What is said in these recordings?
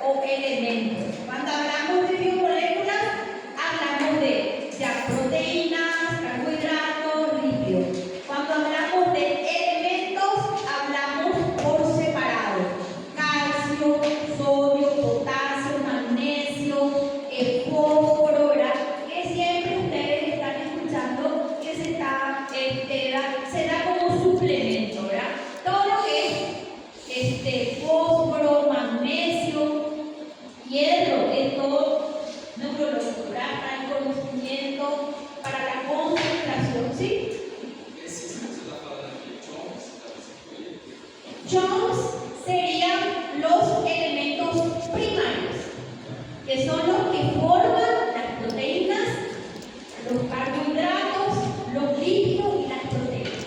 o elementos. Cuando hablamos de biomoléculas, hablamos de ya proteínas, carbohidratos, lípidos. Cuando hablamos de elementos, hablamos por separado: calcio, sodio, potasio, magnesio, fósforo, ¿verdad? Que siempre ustedes están escuchando que se da como suplemento, ¿verdad? Todo lo que es fósforo, magnesio, hierro, es todo neurológico, ¿verdad? Para el conocimiento, para la concentración, ¿sí? Jones serían los elementos primarios, que son los que forman las proteínas, los carbohidratos, los lípidos y las proteínas.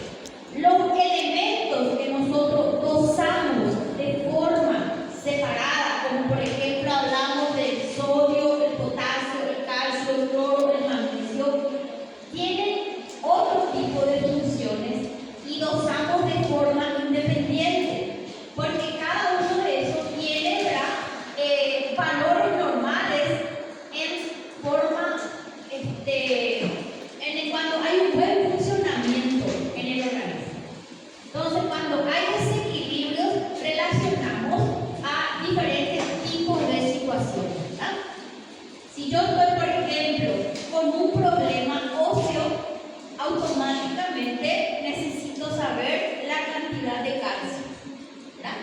Los elementos que nosotros dosamos de forma separada, como por ejemplo hablamos del sodio, el potasio, el calcio, el cloro, el magnesio, tienen otro tipo de funciones y dosamos de forma independiente, porque cada uno de esos tiene, ¿verdad?, valores normales en forma, cuando hay un buen funcionamiento en el organismo. Entonces, cuando hay desequilibrios, relacionamos a diferentes tipos de situaciones, ¿verdad? Si yo estoy, por ejemplo, con un problema óseo, automáticamente necesito saber la cantidad de calcio, ¿verdad?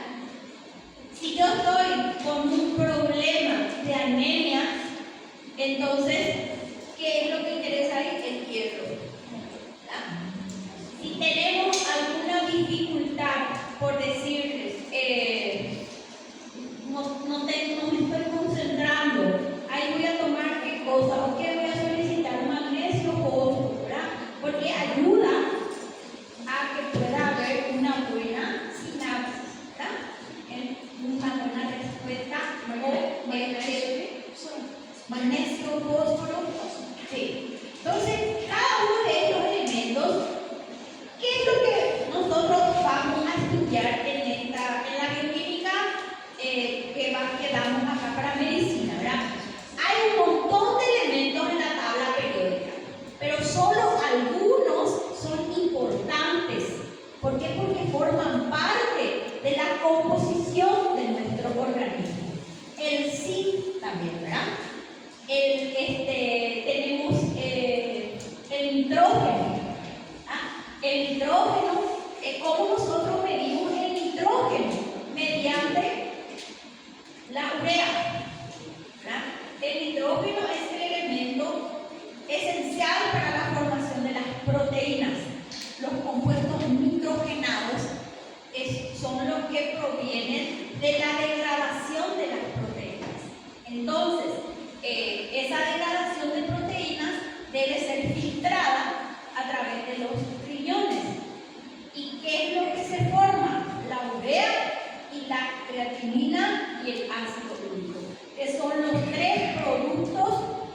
Si yo estoy con un problema de anemia, entonces, ¿qué es lo que interesa ahí? El hierro, ¿verdad? Si tenemos alguna dificultad, por decirles, no me estoy concentrando, ahí voy a tomar qué cosa, o qué voy a solicitar, magnesio o fósforo, ¿verdad? Porque ayuda a que pueda haber una buena sinapsis, ¿verdad? Una buena respuesta, magnesio, fósforo, sí. Entonces, cada uno de estos elementos, ¿qué es lo que nosotros vamos a estudiar en la bioquímica que damos acá para medicina, ¿verdad? Hay un montón de elementos en la tabla periódica, pero solo algunos son importantes. ¿Por qué? Porque forman parte de la composición de nuestro organismo. El zinc también, ¿verdad? Tenemos el nitrógeno. El nitrógeno, ¿cómo nosotros medimos el nitrógeno? Mediante la urea, ¿verdad? El nitrógeno es el elemento esencial para la formación de las proteínas. Los compuestos nitrogenados son los que provienen de la degradación de las proteínas. Entonces, esa degradación de proteínas debe ser filtrada a través de los riñones. ¿Y qué es lo que se forma? La urea y la creatinina y el ácido úrico, que son los tres productos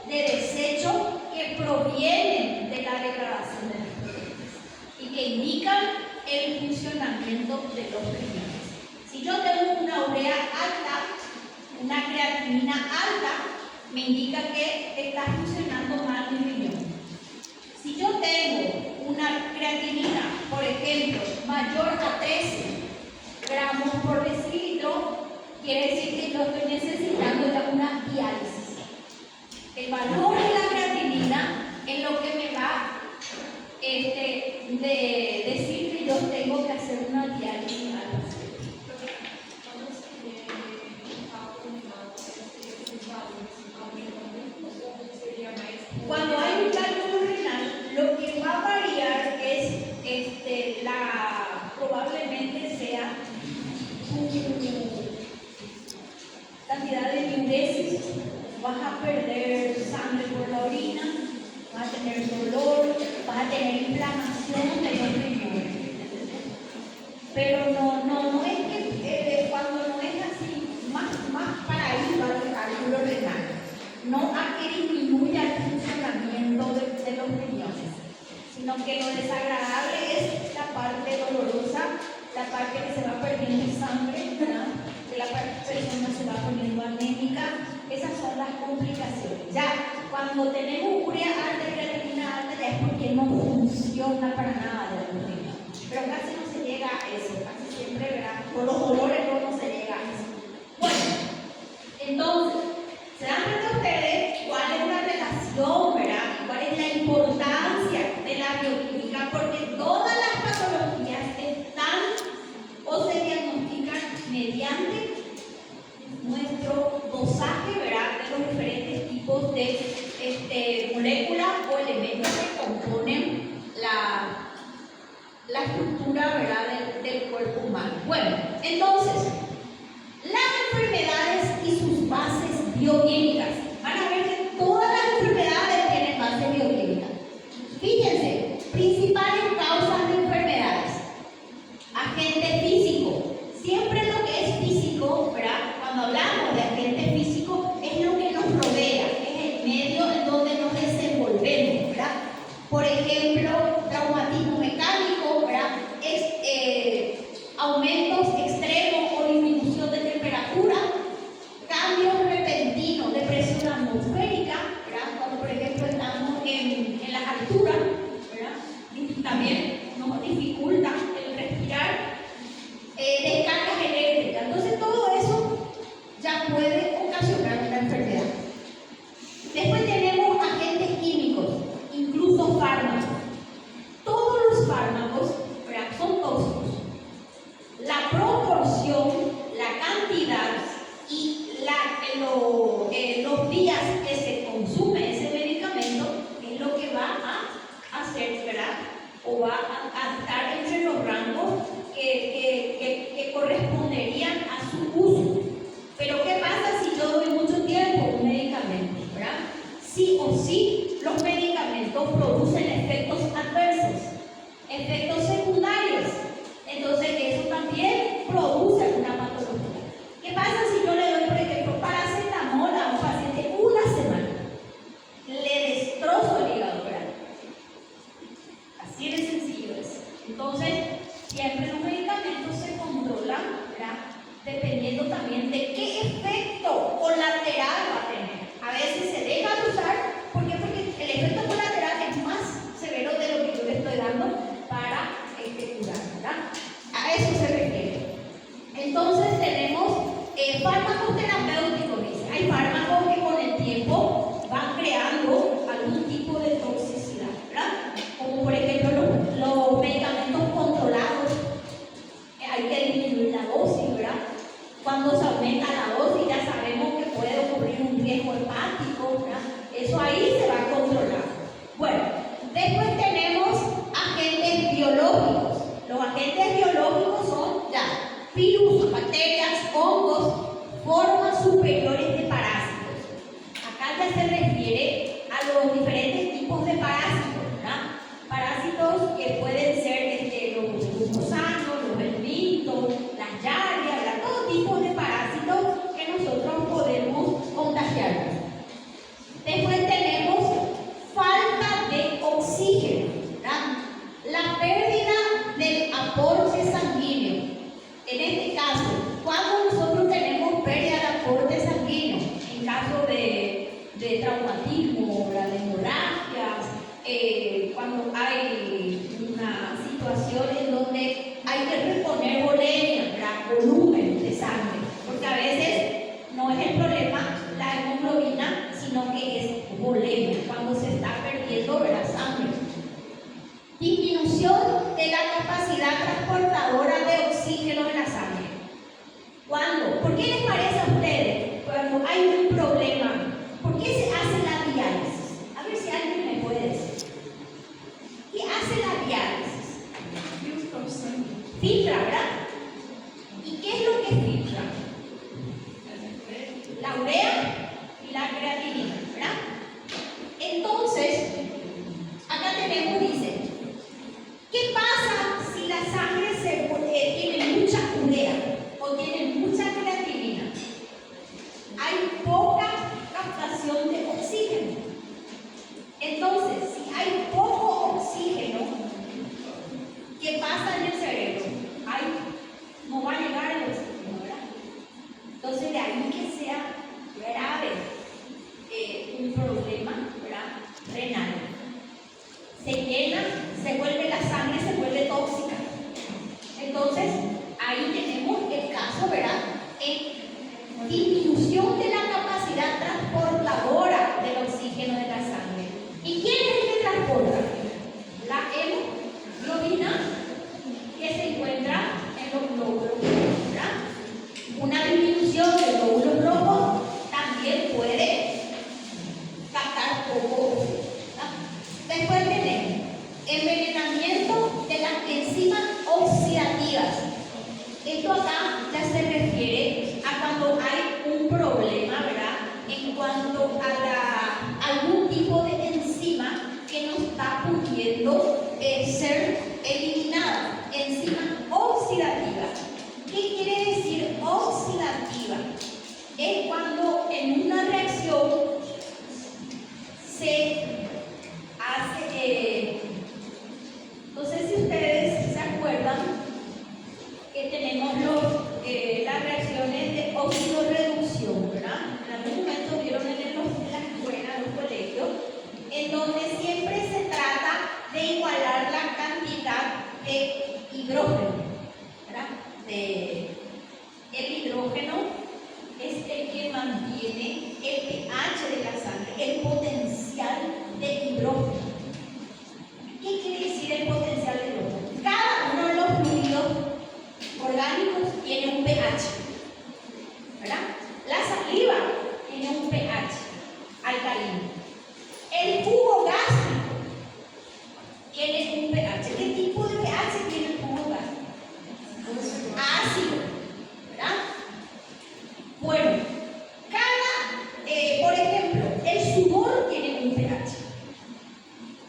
de desecho que provienen de la degradación de las proteínas y que indican el funcionamiento de los riñones. Si yo tengo una urea alta, una creatinina alta, me indica que está funcionando mal mi riñón. Si yo tengo una creatinina, por ejemplo, mayor a 13 gramos por decilitro, quiere decir que yo estoy necesitando ya una diálisis. El valor de la creatinina es lo que me va de decir que yo tengo que hacer una diálisis al paciente. Cuando hay un cálculo renal, lo que va a variar es probablemente sea su cantidad de diuresis. Vas a perder sangre por la orina, vas a tener dolor, vas a tener inflamación de los riñones. Pero no es que cuando no es así, más para ahí va el cálculo renal. No a que disminuya el funcionamiento de los riñones, sino que lo desagradable es la parte dolorosa, la parte que se va perdiendo sangre, ¿verdad? Que la persona se va está poniendo anémica. Esas son las complicaciones. Ya cuando tenemos urea alta y creatinina alta, ya es porque no funciona para nada la glutamina. Pero casi no se llega a eso, casi siempre, ¿verdad? Por los dolores no se llega a eso. Bueno, entonces, se dan cuenta ustedes cuál es la relación, ¿verdad? Cuál es la importancia de la bioquímica, porque todas las patologías están o se diagnostican mediante nuestro dosaje, ¿verdad? De los diferentes tipos de moléculas o elementos que componen la estructura, ¿verdad? del cuerpo humano. Bueno, entonces, las enfermedades y sus bases bioquímicas. Van a ver que todas las enfermedades tienen base bioquímica. Fíjense, principales causas de enfermedades. Agente físico. Siempre lo que es físico, ¿verdad? Cuando hablamos de agente físico, es lo que nos rodea, es el medio en donde nos desenvolvemos, ¿verdad? Por ejemplo, traumatismo mecánico, ¿verdad? Aumentos extremos o disminución de temperatura, cambios repentinos de presión atmosférica, ¿verdad? Cuando, por ejemplo, estamos en las alturas, ¿verdad? Y también nos dificulta el respirar, descargas eléctricas. Entonces, todo eso ya puede ocasionar una enfermedad. Después tenemos agentes químicos, incluso fármacos. Todos los fármacos, ¿verdad? Son tóxicos. La proporción, la cantidad y los días que se consume ese medicamento es lo que va a hacer, ¿verdad? O va a estar entre los rangos que corresponderían a su uso. Pero ¿qué pasa si yo doy mucho tiempo un medicamento, ¿verdad? Sí o sí, los medicamentos producen efectos adversos, efectos secundarios. Entonces, eso también produce una patología. ¿Qué pasa si yo le doy, por ejemplo, paracetamol a un paciente una semana? Le destrozo el hígado, ¿verdad? Así de sencillo es. Entonces, siempre los medicamentos se controlan, ¿verdad? Dependiendo también de qué efecto colateral va a tener. A veces se deja de usar, ¿por qué? Porque el efecto colateral es más severo de lo que yo le estoy dando para curar, ¿verdad? A eso se refiere. Entonces tenemos fármacos terapéuticos, dice. Hay fármacos que con el tiempo van creando algún tipo de toxicidad, ¿verdad? Como por ejemplo los medicamentos controlados. Hay que disminuir la dosis, ¿verdad? Cuando se aumenta la dosis ya sabemos que puede ocurrir un riesgo hepático, ¿verdad? Eso ahí se va a controlar. Bueno, después tenemos agentes biológicos. Los agentes biológicos son ya virus, bacterias, hongos, formas superiores de parásitos. Acá ya se refiere a los diferentes tipos de parásitos, ¿verdad? Parásitos que pueden ser los gusanos, los vermitos, las yardias, ¿verdad? Todo tipo de parásitos que nosotros podemos contagiarnos. Después tenemos falta de oxígeno, ¿verdad? La pérdida del aporte sanguíneo. En este caso, cuando nosotros tenemos pérdida de aporte sanguíneo, en caso de traumatismo, de hemorragias, cuando hay una situación en donde hay que reponer volemia, volumen de sangre, porque a veces no es el problema la hemoglobina, sino que es volemia, cuando se está perdiendo la sangre. Disminución de la capacidad transportadora de oxígeno en la sangre. ¿Cuándo? ¿Por qué les parece a ustedes cuando hay un problema? ¿Por qué se hace la diálisis? A ver si alguien me puede decir. ¿Qué hace la diálisis? Filtra, ¿verdad? ¿Y qué es lo que filtra? La urea y la creatinina, ¿verdad? Entonces, acá tenemos, dice, ¿qué pasa si la sangre tiene mucha urea o tiene mucha creatinina? Hay poca captación de oxígeno. Entonces, si hay poco oxígeno, ¿qué pasa en el cerebro? Hay Esto acá ya se refiere a cuando hay un problema, ¿verdad? En cuanto a algún tipo de enzima que no está pudiendo ser eliminada, enzima oxidativa. ¿Qué quiere decir oxidativa? Es cuando en una reacción se hace, no sé si ustedes se acuerdan que tenemos las reacciones de óxido-reducción, ¿verdad? En algún momento vieron en la escuela, en los colegios, en donde siempre se trata de igualar la cantidad de hidrógeno, ¿verdad? El hidrógeno es el que mantiene el pH de la sangre, el potencial de hidrógeno. ¿Qué quiere decir el potencial de hidrógeno? Cada uno de los fluidos orgánicos tiene un pH, ¿verdad? La saliva tiene un pH alcalino. El jugo gástrico tiene un pH. ¿Qué tipo de pH tiene el jugo gástrico? Ácido, ¿verdad? Bueno, por ejemplo, el sudor tiene un pH.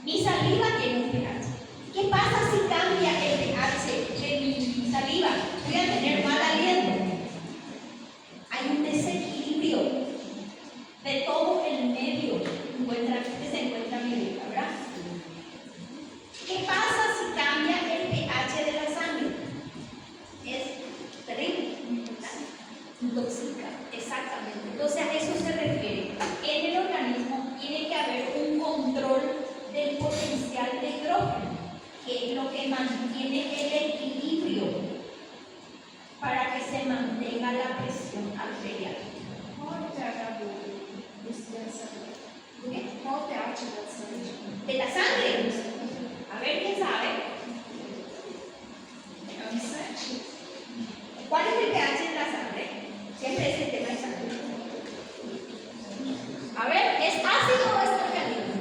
Mi saliva tiene un pH. ¿Qué pasa si cambia el pH de mi saliva? Voy a tener mal aliento. Hay un desequilibrio de todo el medio que se encuentra en mi vida, ¿verdad? ¿Qué pasa si cambia el pH de la sangre? Es terrible, intoxica, exactamente. Entonces a eso se refiere. En el organismo tiene que haber un control del potencial de hidrógeno, que es lo que mantiene el equilibrio para que se mantenga la presión arterial. ¿De la sangre? A ver, ¿quién sabe? ¿Cuál es el pH de la sangre? Siempre es el tema de sangre. A ver, ¿es ácido o es alcalino?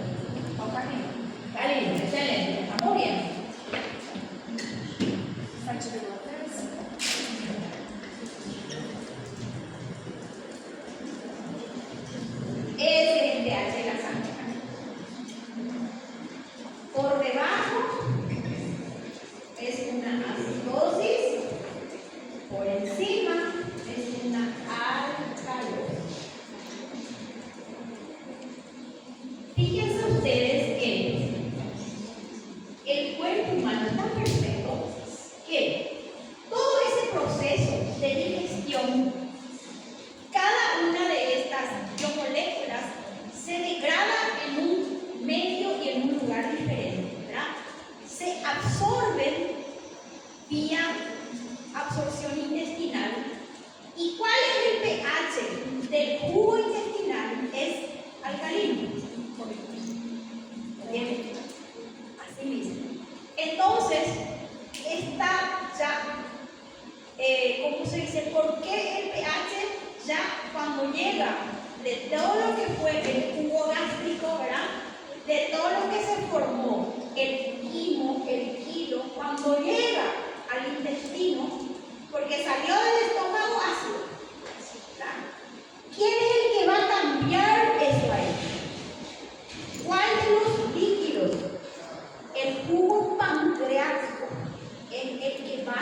Alcalino, excelente, estamos bien. Ese es el pH de la sangre. Por debajo es una acidosis, por encima es una alcalosis. Fíjense ustedes que el cuerpo humano es tan perfecto que todo ese proceso de digestión, cada una de estas biomoléculas se degrada en un medio y en un lugar diferente, ¿verdad? Se absorben vía absorción intestinal. ¿Y cuál es el pH del jugo intestinal? Es alcalino. Bien, así mismo. Entonces, está ya, ¿cómo se dice? ¿Por qué el pH ya cuando llega de todo lo que fue el jugo gástrico, ¿verdad? De todo lo que se formó, el quimo, el kilo, cuando llega al intestino, porque salió del estómago ácido, ¿verdad? ¿Quién es el que va a cambiar eso ahí? ¿Cuál de los líquidos? El jugo pancreático es el que va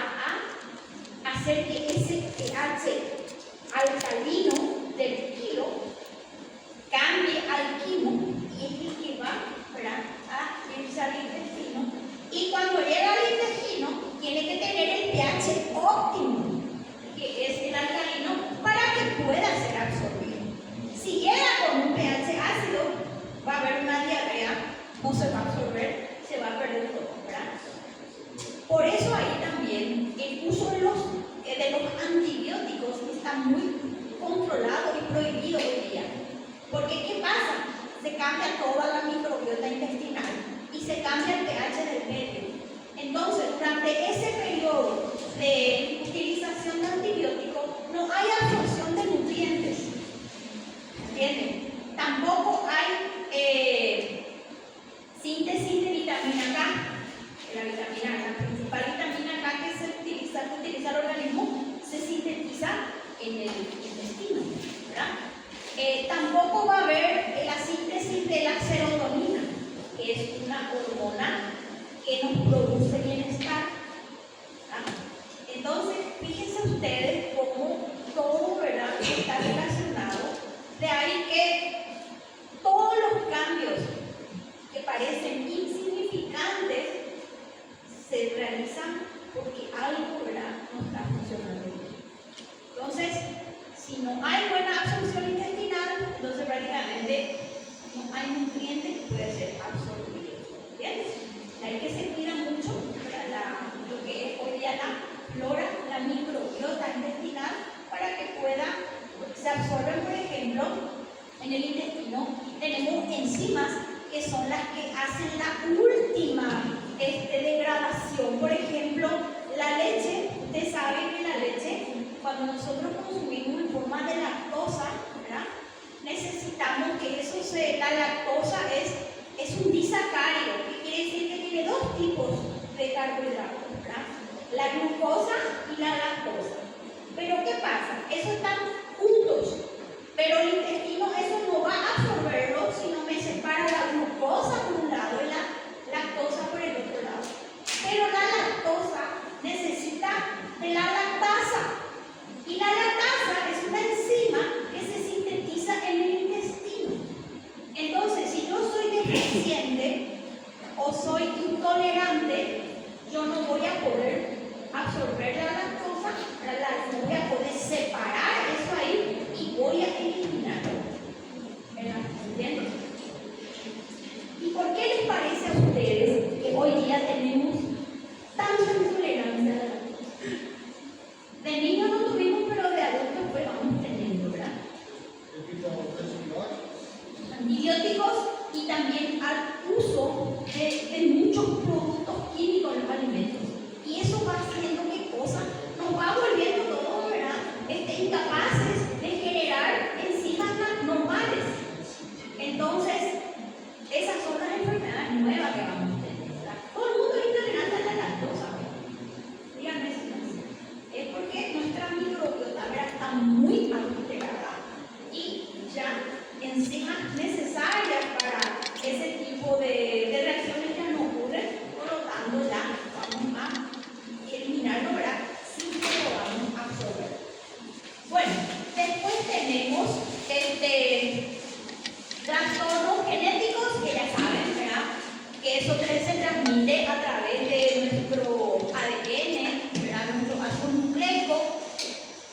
a hacer que ese pH alcalino del kilo cambie al quimo y es el que va, ¿verdad?, a irse al intestino. Y cuando llega al intestino, tiene que tener el pH óptimo, que es el alcalino, para que pueda ser absorbido. Si llega con un pH ácido, va a haber una diarrea, no se va a absorber, se va a perder todo, ¿verdad? Por eso ahí también el uso de los antibióticos está muy controlado y prohibido hoy día. Porque ¿qué pasa? Se cambia toda la microbiota intestinal y se cambia el pH del medio. Entonces, durante ese periodo de utilización de antibióticos, no hay absorción de nutrientes. ¿Entienden? Tampoco hay síntesis de vitamina K. La principal vitamina K que se utiliza el organismo Tampoco va a haber la síntesis de la serotonina, que es una hormona que nos produce bienestar. Entonces, fíjense ustedes cómo todo, ¿verdad?, está relacionado. De ahí que todos los cambios que parecen insignificantes se realizan porque algo, ¿verdad?, no está funcionando bien. Entonces, si no hay buena absorción intestinal, entonces prácticamente no hay nutrientes que pueden ser absorbidos. ¿Bien? Hay que se cuida mucho, ¿verdad?, lo que es hoy día la flora, la microbiota intestinal, para que pueda, se absorben, por ejemplo, en el intestino tenemos enzimas que son las que hacen la última degradación. Por ejemplo, la leche, ustedes saben que la leche, cuando nosotros consumimos en forma de lactosa, ¿verdad?, necesitamos que eso se, la lactosa es un disacárido, que quiere decir que tiene dos tipos de carbohidratos, ¿verdad?, la glucosa y la lactosa. Pero ¿qué pasa? Eso están juntos, pero el intestino eso no va a absorberlo si no me separa la glucosa por un lado y la lactosa por el otro lado. Pero la lactosa necesita de la lactasa, y la lactasa es una enzima que se sintetiza en el intestino. Entonces, si yo soy deficiente o soy intolerante, yo no voy a poder absorber la lactosa, no voy a poder separar eso ahí y voy a eliminarlo. ¿Entienden? ¿Y por qué les parece a ustedes que hoy día tenemos tanta intolerancia a la lactosa? De niños no tuvimos, pero de adultos pues vamos teniendo, ¿verdad? Antibióticos y también al uso de muchos productos químicos en los alimentos. Y eso va haciendo que cosas nos va volviendo todo, ¿verdad?, incapaces de generar enzimas normales. Entonces, esas son las enfermedades nuevas que vamos a tener, ¿verdad? Todo el mundo es intolerante a la lactosa. Díganme si no es porque nuestra microbiota, ¿verdad?, está muy alterada y ya enzimas necesarias para ese tipo de reacciones ya no ocurren, por lo tanto ya vamos a eliminarlo, ¿verdad?, sin que lo vamos a absorber. Bueno, después tenemos trastornos genéticos, que ya saben, ¿verdad?, que eso se transmite a través de nuestro ADN, ¿verdad?, nuestro ácido nucleico.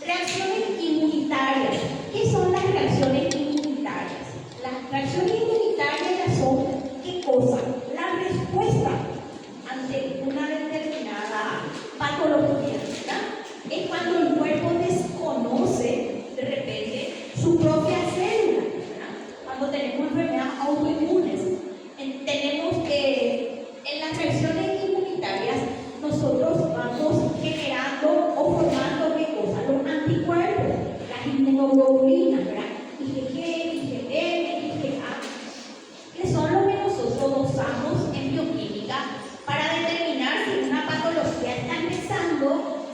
Reacciones inmunitarias. ¿Qué son las reacciones inmunitarias? Las reacciones inmunitarias ya son, ¿qué cosa? La respuesta ante una determinada patología, ¿verdad? Es cuando el cuerpo desconoce de repente su propia célula, ¿verdad? Cuando tenemos enfermedades autoinmunes, tenemos que en las reacciones inmunitarias nosotros vamos generando o formando ¿qué cosa? Los anticuerpos, las inmunoglobulinas, ¿verdad? IgG, IgM, IgA, que son los que nosotros usamos en bioquímica para determinar si una patología está empezando,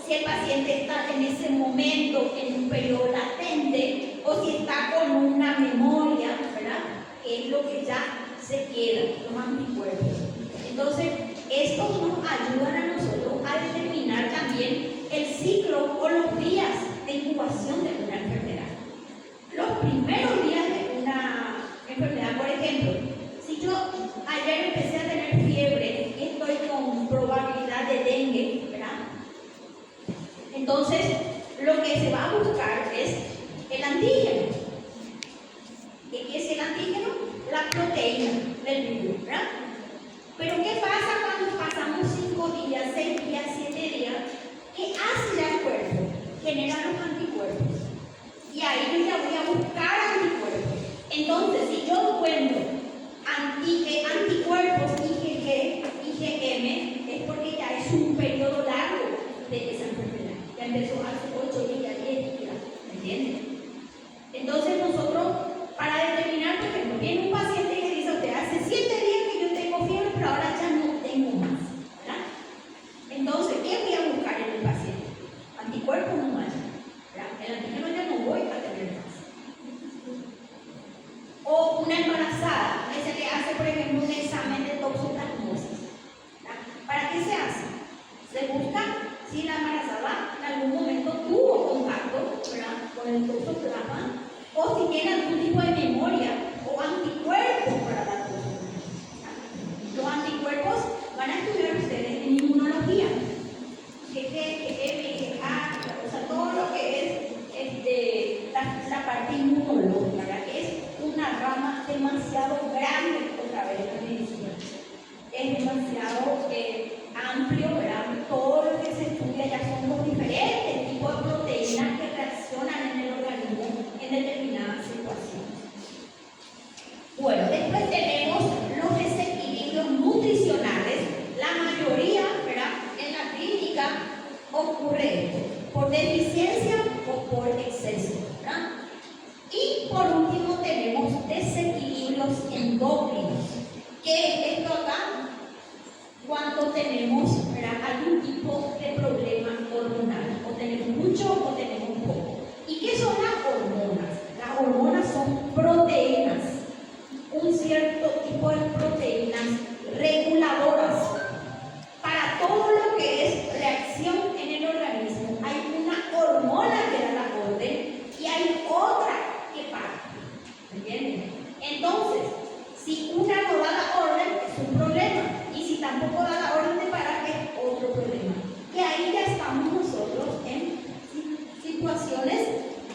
si el paciente está en ese momento en un periodo latente o si está con una memoria, ¿verdad?, que es lo que ya se queda, los anticuerpos. Entonces, estos nos ayudan a nosotros a determinar también el ciclo o los días de incubación de una enfermedad. Los primeros días de una enfermedad, por ejemplo, si yo ayer empecé a tener fiebre y estoy con probabilidad de dengue, ¿verdad?, entonces lo que se va a buscar es el antígeno. ¿Qué es el antígeno? La proteína del virus, ¿verdad? Pero ¿qué pasa cuando pasamos 5 días, 6 días, 7 días? ¿Qué hace ya el cuerpo? Genera los anticuerpos. Y ahí yo ya voy a buscar anticuerpos. Entonces, si yo encuentro anticuerpos IgG, IgM, es porque ya es un periodo largo de esa enfermedad. Ya empezó hace 8 días, 10 días. ¿Me entienden? Entonces, estaba, en algún momento tuvo contacto, ¿verdad?, con el toxoplasma, o si tiene algún tipo de memoria o anticuerpos para la toxoplasma. Los anticuerpos van a estudiar ustedes en inmunología, o sea, todo lo que es la parte inmunológica, ¿verdad?, que es una rama demasiado grande otra vez de la medicina. Es demasiado amplio, ¿verdad? Todo lo que se estudia ya son los diferentes tipos de proteínas que reaccionan en el organismo en determinadas situaciones. Bueno, después tenemos los desequilibrios nutricionales. La mayoría, ¿verdad?, en la clínica ocurre esto, por deficiencia o por exceso, ¿verdad? Y por último tenemos desequilibrios endócrinos, que es esto acá cuando tenemos, ¿verdad?, algún tipo de problema hormonal, o tenemos mucho o tenemos poco. ¿Y qué son las hormonas? Las hormonas son proteínas, un cierto tipo de proteínas reguladoras para todo lo que es reacción en el organismo. Hay una hormona que da la orden y hay otra que para. ¿Entienden? Entonces, si una no da la orden, es un problema. Y si tampoco da la orden de parar, es otro problema. Y ahí ya estamos nosotros en situaciones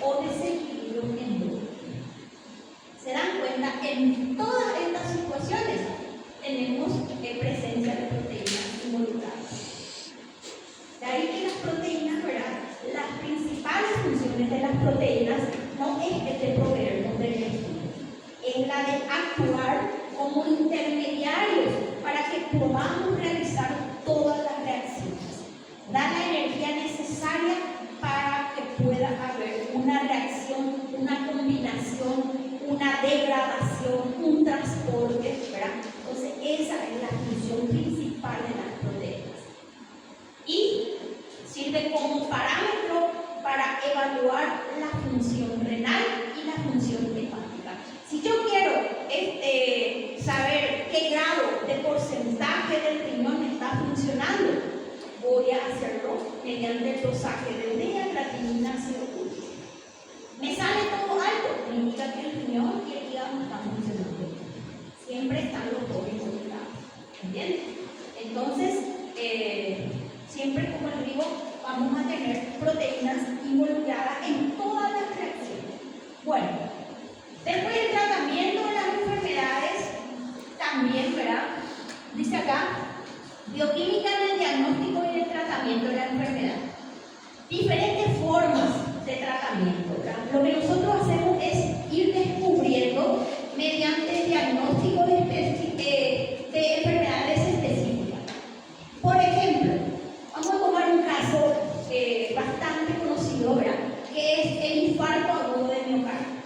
o desequilibrios endócrinos. ¿Se dan cuenta? En todas estas situaciones tenemos presencia de proteínas involucradas. De ahí que las proteínas, ¿verdad?, las principales funciones de las proteínas no es que te proveernos de energía, es la de actuar como intermediarios para que podamos realizar todas las reacciones. Da la energía necesaria para que pueda haber una reacción, una combinación, una degradación, un transporte, ¿verdad? Entonces, esa es la función principal de las proteínas. Y sirve como parámetro para evaluar la función renal y la función hepática. Si yo quiero saber qué grado de porcentaje del riñón está funcionando, voy a hacerlo mediante el dosaje de urea, creatinina, CO2. Me sale todo alto, me indica que el riñón y el hígado están funcionando. Siempre están los dos involucrados. ¿Entienden? Entonces, siempre, como les digo, vamos a tener proteínas involucradas en todas las reacciones. Bueno, después del tratamiento de las enfermedades, también, ¿verdad?, dice acá, bioquímica en el diagnóstico y el tratamiento de la enfermedad. Diferentes formas de tratamiento, ¿verdad? Lo que nosotros hacemos es ir descubriendo mediante el diagnóstico de enfermedades específicas. Por ejemplo, vamos a tomar un caso bastante conocido, ¿verdad?, que es el infarto agudo de miocardio.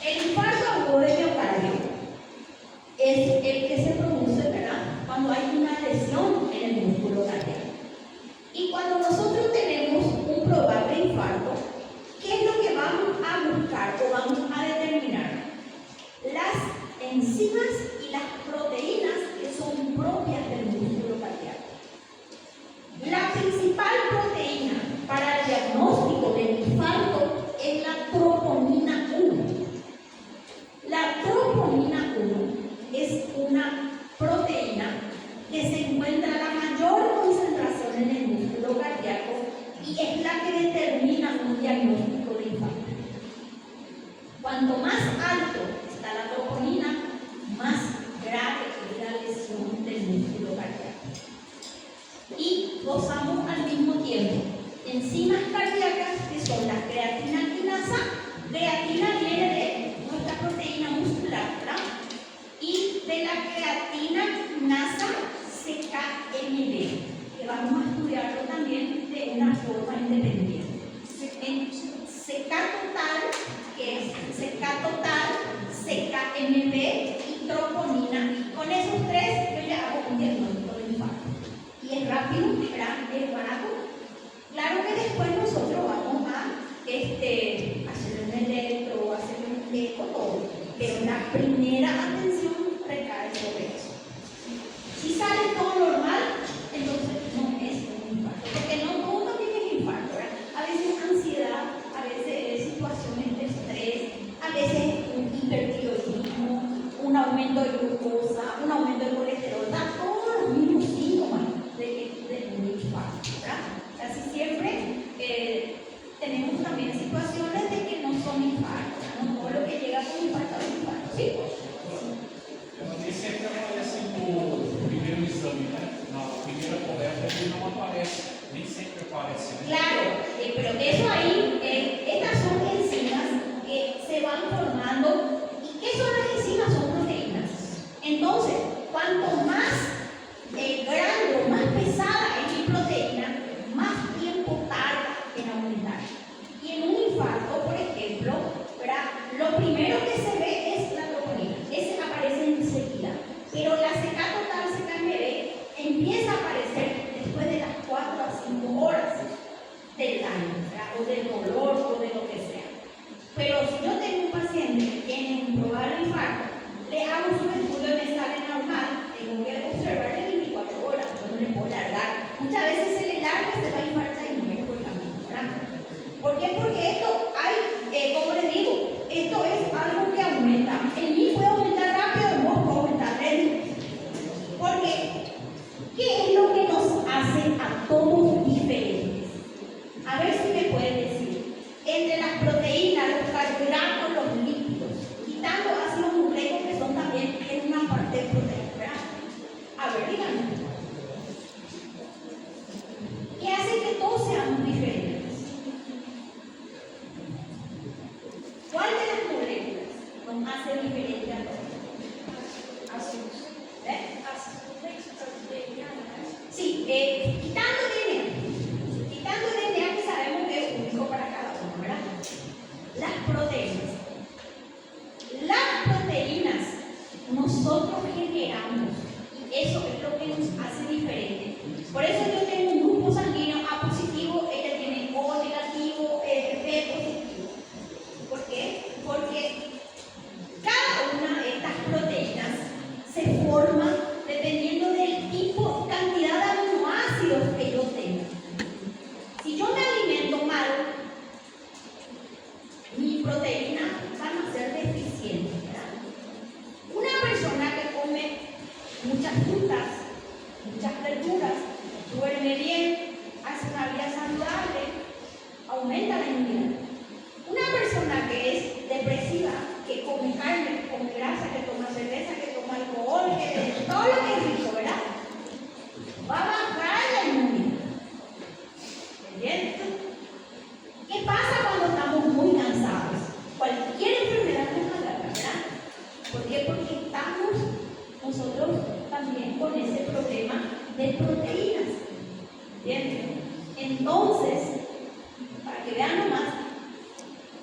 El infarto agudo de miocardio es el que se produce, ¿verdad?, cuando hay una lesión en el músculo cardíaco. Y cuando nosotros tenemos un probable infarto, ¿qué es lo que vamos a buscar o vamos a determinar? Las enzimas y las proteínas que son propias del músculo cardíaco. La principal proteína para el diagnóstico del infarto es la troponina 1. La troponina 1 es una proteína que se encuentra a la mayor concentración en el músculo cardíaco y es la que determina un diagnóstico de infarto. Cuanto más alto está la troponina, más grave es la lesión del músculo cardíaco. Y gozamos al mismo tiempo enzimas cardíacas que son la creatina quinasa. Creatina viene de nuestra proteína muscular, ¿verdad? Y de la creatina quinasa CKMB, que vamos a estudiarlo también de una forma independiente. En CK total, que es CK total, CKMB y troponina. Con esos tres yo ya hago un diagnóstico de infarto. Y es rápido, ¿verdad?, es barato. Claro que después nosotros vamos a hacer un electro, hacer un eco, todo. Pero la primera atención recae sobre eso. Si sale todo normal, entonces no es un infarto. Claro, pero eso ahí, estas son enzimas que se van formando. ¿Y qué son las enzimas? Son proteínas. Entonces, cuanto más grande o más pesada es mi proteína, más tiempo tarda en aumentar. Y en un infarto, por ejemplo, ¿verdad? Lo primero que se ve es la troponina. Ese aparece enseguida. Pero la acetato-tal-C empieza a aparecer después de las 4 a 5 horas del daño, ¿verdad? O del dolor o de lo que sea. Pero si yo tengo un paciente que tiene un probable infarto, le hago su estudio y me sale normal, tengo que observarle 24 horas, yo no le puedo largar. Muchas veces se le larga, se va a infartar y muere por el camino, ¿verdad? ¿Por qué? Porque esto hay, como les digo, esto es algo que aumenta. En mí puede aumentar rápido, en vos puede aumentar lento. Porque, ¿qué es lo que nos hace a todos diferentes? A ver si me pueden decir. Entre las proteínas, los carbohidratos, los lípidos, quitando ácidos nucleicos que son también en una parte de proteína, ¿verdad? A ver, díganme. ¿Qué hace que todos seamos diferentes? ¿Cuál de las moléculas nos hace diferentes a todos? Ácidos. Sí, quitando DNA que sabemos que es único para cada uno, ¿verdad? Las proteínas. Las proteínas nosotros generamos y eso es lo que nos hace diferentes. Por eso yo tengo un grupo sanguíneo A positivo, ella tiene O negativo, B positivo. ¿Por qué? Porque cada una de estas proteínas se forma dependiendo del tipo, cantidad de aminoácidos que yo tenga. Si yo me alimento mal, mis proteínas van a ser deficientes, ¿verdad? Una persona que come muchas frutas, muchas verduras, duerme bien, hace una vida saludable, aumenta la inmunidad. Una persona que es depresiva, que come carne, que come grasa, que toma cerveza, que toma alcohol, que todo lo que es rico, ¿verdad? Va a bajar la inmunidad. ¿Entiendes? ¿Qué pasa cuando estamos muy cansados? Cualquier enfermedad nos agarra, ¿verdad? ¿Por qué? Porque estamos nosotros también con ese problema de proteínas. ¿Entiendes? Entonces, para que vean nomás,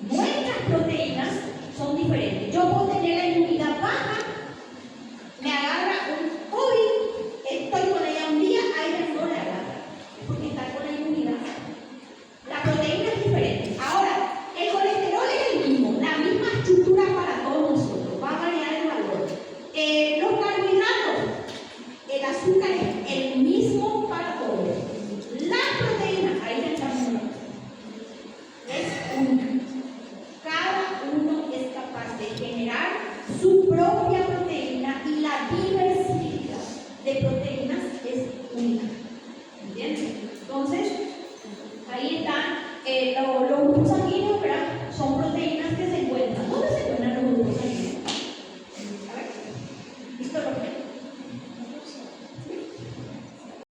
nuestras proteínas son diferentes. Yo puedo tener la inmunidad baja, me agarra un COVID, estoy con ella un día, a ella no le agarra, porque está con la inmunidad. La proteína es diferente. Ahora, el colesterol es el mismo, la misma estructura para todos nosotros, va a variar el valor. Los carbohidratos, el azúcar es el mismo para todos. Las proteínas, ahí ya estamos hablando, es única. Cada uno es capaz de generar su propia proteína y la diversidad de proteínas es única. ¿Entiendes? Entonces, ahí está.